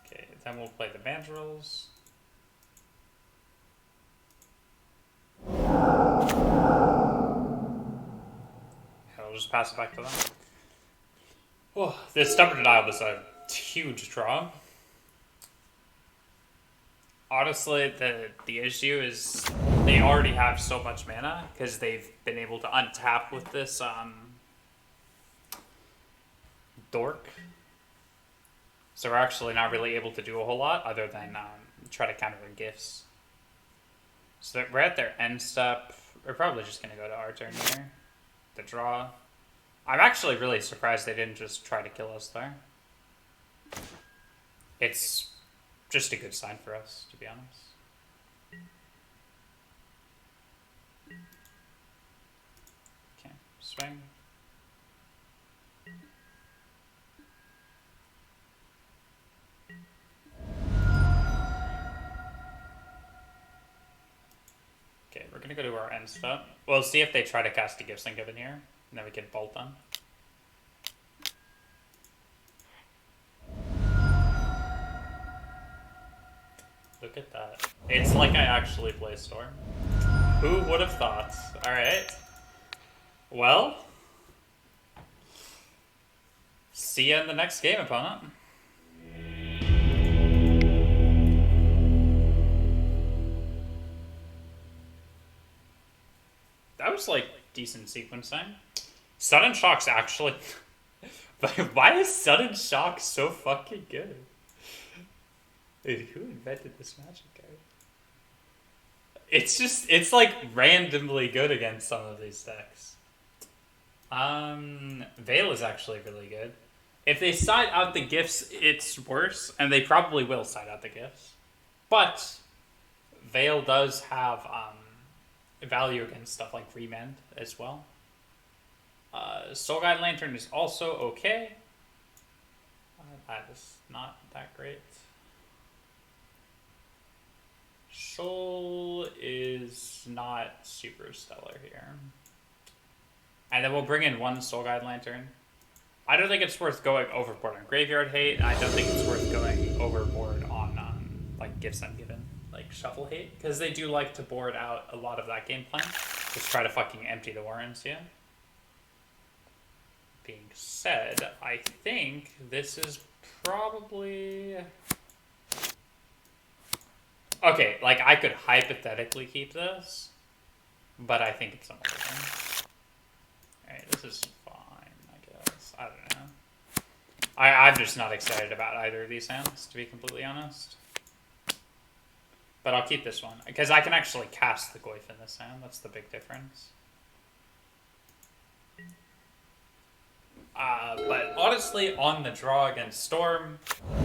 Okay, then we'll play the Mandrills. I'll just pass it back to them. Oh, this Stubborn Denial was a huge draw. Honestly, the issue is they already have so much mana because they've been able to untap with this Dork. So we're actually not really able to do a whole lot other than try to counter their gifts. So we're at their end step. We're probably just going to go to our turn here. The draw. I'm actually really surprised they didn't just try to kill us there. It's just a good sign for us, to be honest. Okay, swing. Okay, we're gonna go to our end step. We'll see if they try to cast a Gifts and Given here, and then we can bolt them. Look at that. It's like I actually play Storm. Who would have thought? Alright. Well. See ya in the next game, opponent. That was like decent sequencing. Sudden Shock's actually... Why is Sudden Shock so fucking good? Dude, who invented this magic card? It's like randomly good against some of these decks. Veil is actually really good. If they side out the gifts, it's worse, and they probably will side out the gifts. But Veil does have value against stuff like Remand as well. Soul Guide Lantern is also okay. That is not that great. Soul is not super stellar here. And then we'll bring in 1 Soul Guide Lantern. I don't think it's worth going overboard on Graveyard Hate, and I don't think it's worth going overboard on like Gifts Ungiven, like Shuffle Hate, because they do like to board out a lot of that game plan. Just try to fucking empty the Warrens, yeah. Being said, I think this is probably... Okay, like, I could hypothetically keep this, but I think it's amazing. Alright, this is fine, I guess. I don't know. I'm just not excited about either of these hands, to be completely honest. But I'll keep this one, because I can actually cast the Goyf in this hand. That's the big difference. But honestly, on the draw against Storm,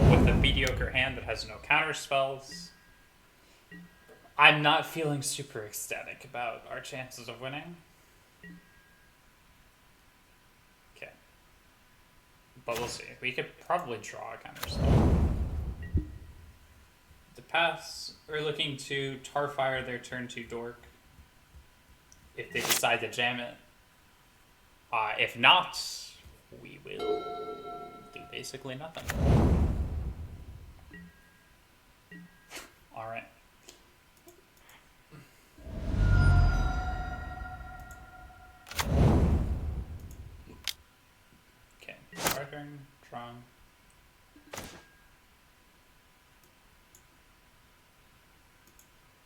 with a mediocre hand that has no counter spells, I'm not feeling super ecstatic about our chances of winning. Okay. But we'll see. We could probably draw a counter spell. To pass, we're looking to Tarfire their turn 2 Dork. If they decide to jam it. If not, we will do basically nothing. Alright. Okay, our turn, drawing.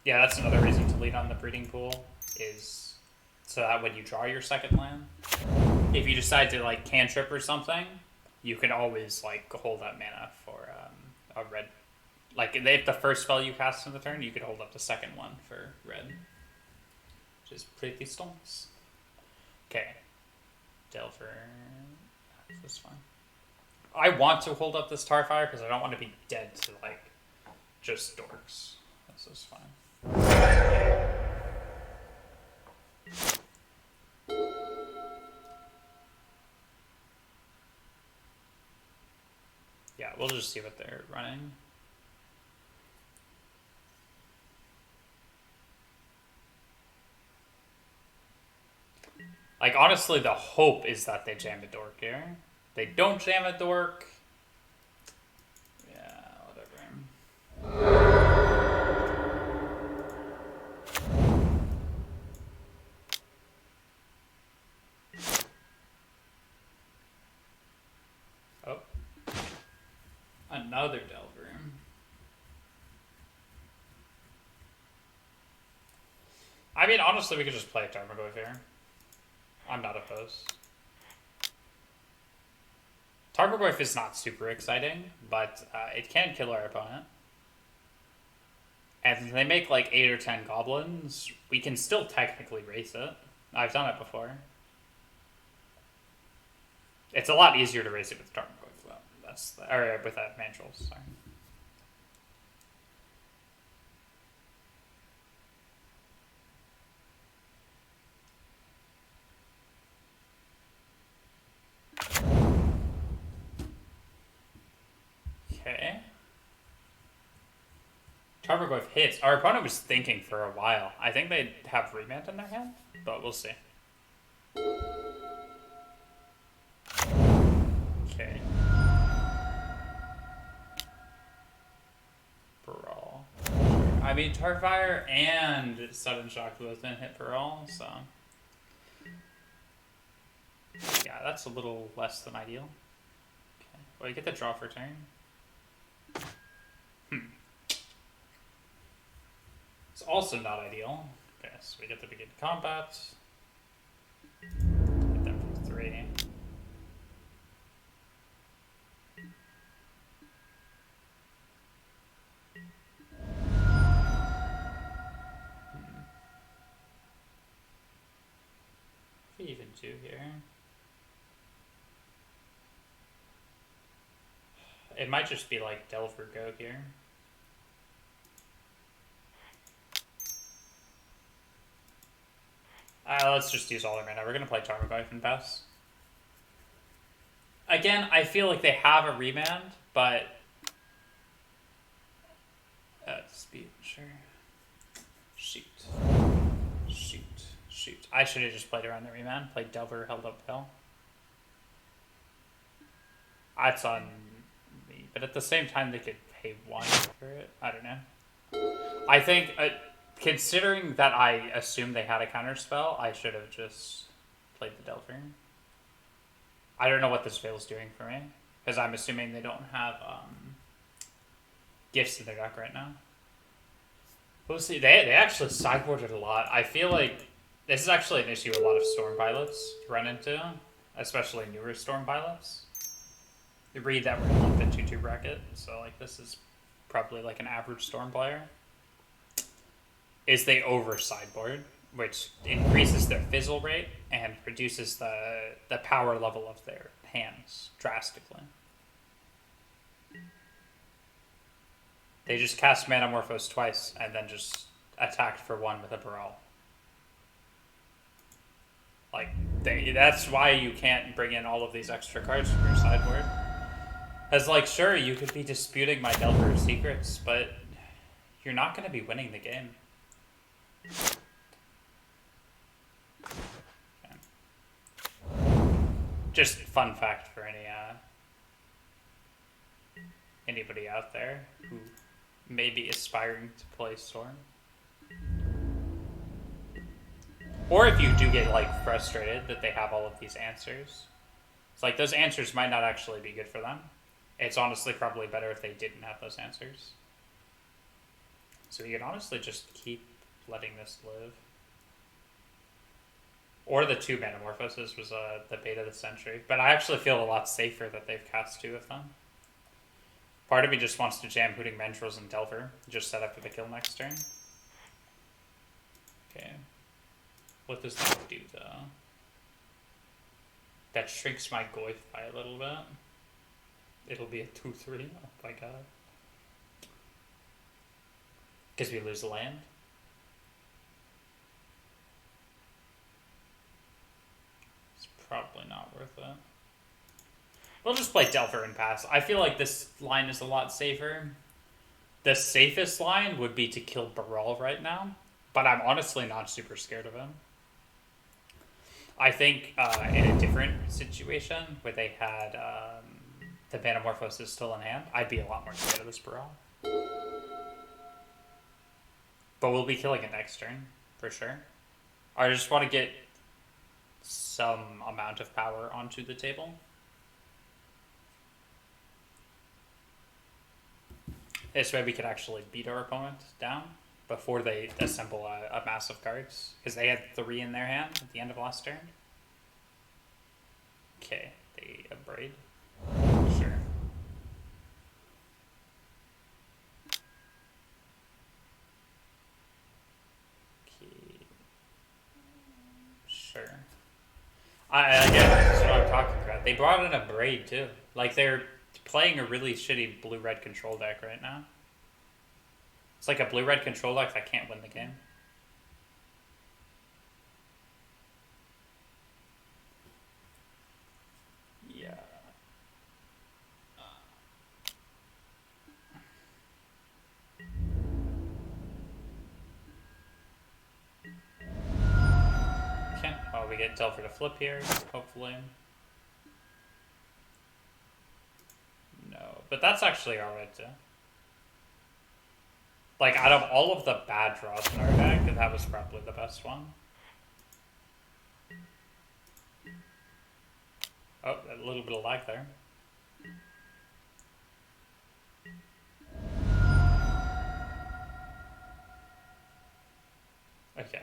Yeah, that's another reason to lead on the breeding pool, is so that when you draw your second land, if you decide to like cantrip or something, you can always like hold that mana for a red. Like if the first spell you cast in the turn, you could hold up the second one for red, which is pretty stonks. Okay, Delver. This is fine. I want to hold up this Tarfire because I don't want to be dead to like just dorks. This is fine. Yeah, we'll just see what they're running. Like, honestly, the hope is that they jam a dork here. They don't jam a dork. Yeah, whatever. Oh. Another Delver. I mean, honestly, we could just play Tarmogoyf here. I'm not opposed. Tarmogoyf is not super exciting, but it can kill our opponent. And if they make like 8 or 10 goblins, we can still technically race it. I've done it before. It's a lot easier to race it with Tarmogoyf, though. Or with that Mantrals, sorry. Okay. Tarmogoyf hits. Our opponent was thinking for a while. I think they have Remand in their hand, but we'll see. Okay. Brawl. I mean, Tarfire and Sudden Shock both didn't hit Brawl, so... Yeah, that's a little less than ideal. Okay. Well, you get the draw for turn. It's also not ideal. Okay, so we get to begin combat. Get them for 3. Even 2 here. It might just be like Delver Go here. Let's just use all our mana. We're going to play Tarmogoyf and pass. Again, I feel like they have a Remand, but... speed, sure. Shoot. Shoot. Shoot. I should have just played around the Remand. Played Delver, held up Hell. That's on me. But at the same time, they could pay 1 for it. I don't know. I think... considering that I assumed they had a counterspell, I should have just played the Delver. I don't know what this Veil's doing for me, because I'm assuming they don't have gifts in their deck right now. We'll see. They actually sideboarded a lot. I feel like this is actually an issue a lot of Storm pilots run into, especially newer Storm pilots. You read that we're in like the 2-2 bracket, so like this is probably like an average Storm player. is they over sideboard, which increases their fizzle rate and reduces the power level of their hands drastically. They just cast Manamorphose twice and then just attacked for one with a Baral. Like, that's why you can't bring in all of these extra cards from your sideboard. As like, sure, you could be disputing my Delver of Secrets, but you're not going to be winning the game. Okay. Just fun fact for anybody out there who may be aspiring to play Storm. Or if you do get like frustrated that they have all of these answers. It's like those answers might not actually be good for them. It's honestly probably better if they didn't have those answers. So you can honestly just keep letting this live. Or the 2 Manamorphoses was the bait of the century. But I actually feel a lot safer that they've cast 2 of them. Part of me just wants to jam Hooting Mandrills and Delver. Just set up for the kill next turn. Okay. What does that do, though? That shrinks my Goyf by a little bit. It'll be a 2-3. Oh my god. Because we lose the land. It's probably not worth it. We'll just play Delver and pass. I feel like this line is a lot safer. The safest line would be to kill Baral right now, but I'm honestly not super scared of him. I think in a different situation where they had the Manamorphose is still in hand, I'd be a lot more scared of this Baral. But we'll be killing it next turn, for sure. I just want to get some amount of power onto the table. This way we could actually beat our opponent down before they assemble a mass of cards. Because they had 3 in their hand at the end of last turn. Okay, they abrade. Sure. Okay. Sure. Again, that's what I'm talking about. They brought in a braid too. Like they're playing a really shitty blue-red control deck right now. It's like a blue-red control deck that can't win the game. Yeah. Okay, well we get Delver to flip here, hopefully. No, but that's actually alright too. Like, out of all of the bad draws in our deck, that was probably the best one. Oh, a little bit of lag there. Okay.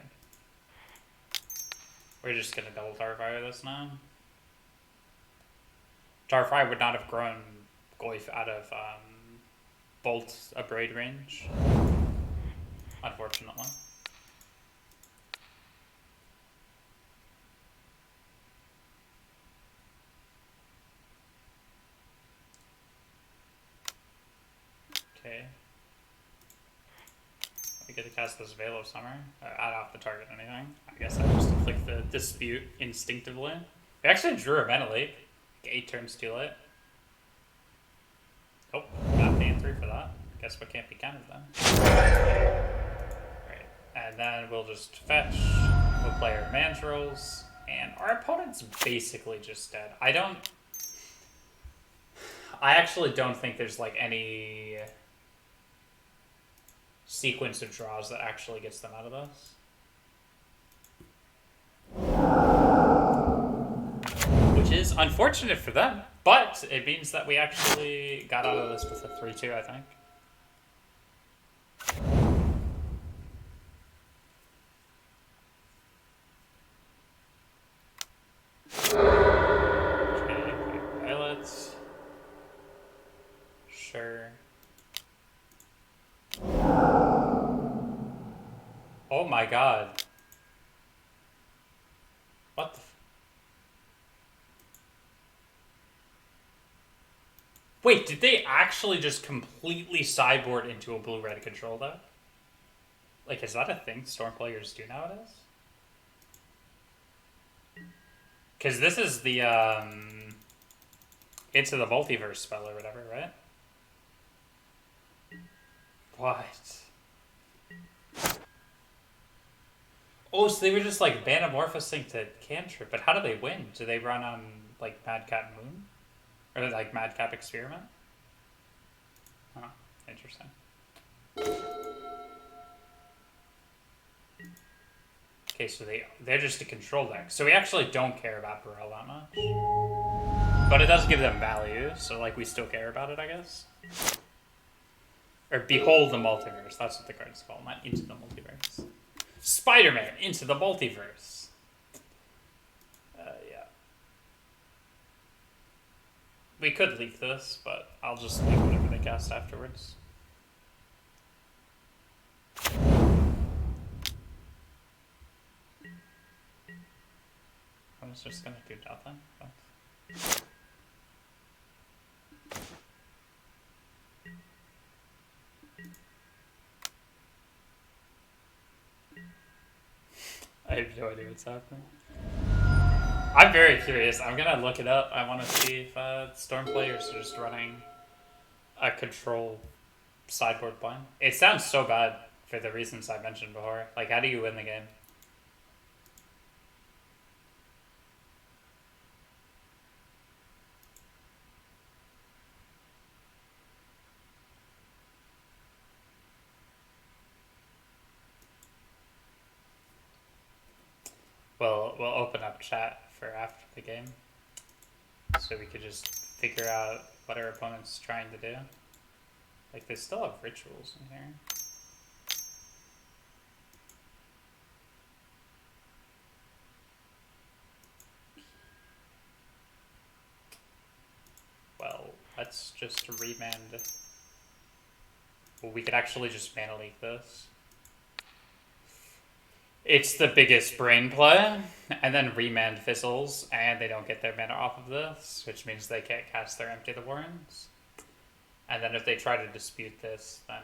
We're just gonna double Tarfire this now. Tarfire would not have grown Goyf out of Bolt Abrade range, unfortunately. Okay. I get to cast this Veil of Summer. Add off the target anything. I guess I just click the Dispute instinctively. We actually drew a Mana Leak. 8 turns too late. Oh, not paying 3 for that. Guess what can't be countered then. Right. And then we'll just fetch. We'll play our Mandrills. And our opponent's basically just dead. I actually don't think there's like any sequence of draws that actually gets them out of this. Which is unfortunate for them, but it means that we actually got out of this with a 3-2, I think. Okay, pilots. Sure. Oh my god. What the Wait, did they actually just completely sideboard into a blue-red control deck? Like, is that a thing Storm players do nowadays? Because this is the, Into the Multiverse spell or whatever, right? What? Oh, so they were just, like, Banamorphosing to Cantrip, but how do they win? Do they run on, like, Madcap Moon? Or, like, Madcap Experiment? Oh, interesting. Okay, so they're just a control deck. So we actually don't care about Burrell that much. But it does give them value, so like we still care about it, I guess. Or Behold the Multiverse, that's what the card's called, not Into the Multiverse. Spider-Man, Into the Multiverse. Yeah. We could leak this, but I'll just leak whatever they cast afterwards. I was just gonna do nothing. But... I have no idea what's happening. I'm very curious. I'm gonna look it up. I want to see if Storm players are just running a control sideboard blind. It sounds so bad for the reasons I mentioned before. Like, how do you win the game? Well, we'll open up chat for after the game, so we could just figure out what our opponent's trying to do. Like, they still have rituals in here. Well, let's just remand. Well, we could actually just mana leak this. It's the biggest brain play, and then remand fizzles, and they don't get their mana off of this, which means they can't cast their Empty the Warrens. And then if they try to dispute this, then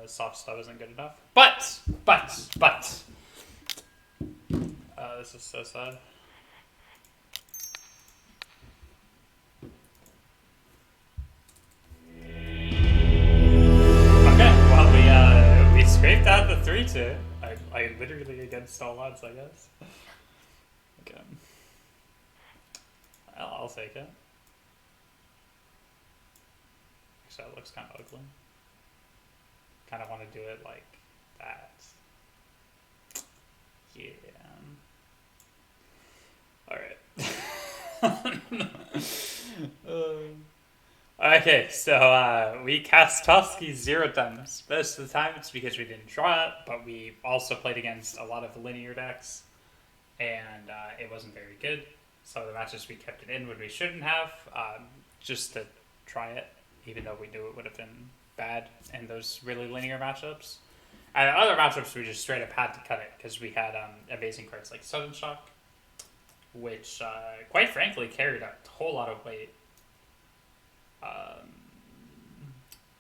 soft stuff isn't good enough. But, this is so sad. Okay, well we scraped out the 3-2. I literally against all odds, I guess. Okay. Well, I'll take it. So it looks kind of ugly. Kind of want to do it like that. Yeah. Alright. Okay, so we cast Toski 0 times. Most of the time it's because we didn't draw it, but we also played against a lot of linear decks, and it wasn't very good. So the matches we kept it in when we shouldn't have, just to try it, even though we knew it would have been bad in those really linear matchups. And other matchups we just straight up had to cut it, because we had amazing cards like Sudden Shock, which, quite frankly, carried a whole lot of weight.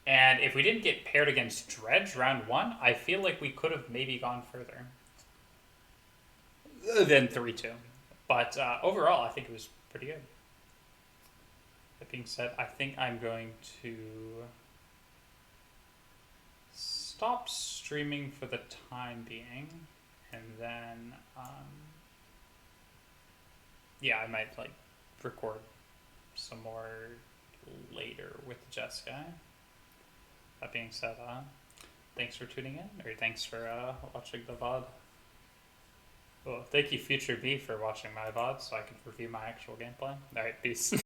And if we didn't get paired against Dredge round 1, I feel like we could have maybe gone further than 3-2. But overall, I think it was pretty good. That being said, I think I'm going to stop streaming for the time being, and then yeah, I might like record some more later with Jessica. That being said, thanks for tuning in, or thanks for watching the VOD. Well, thank you, Future B, for watching my VOD so I can review my actual gameplay. Alright, peace.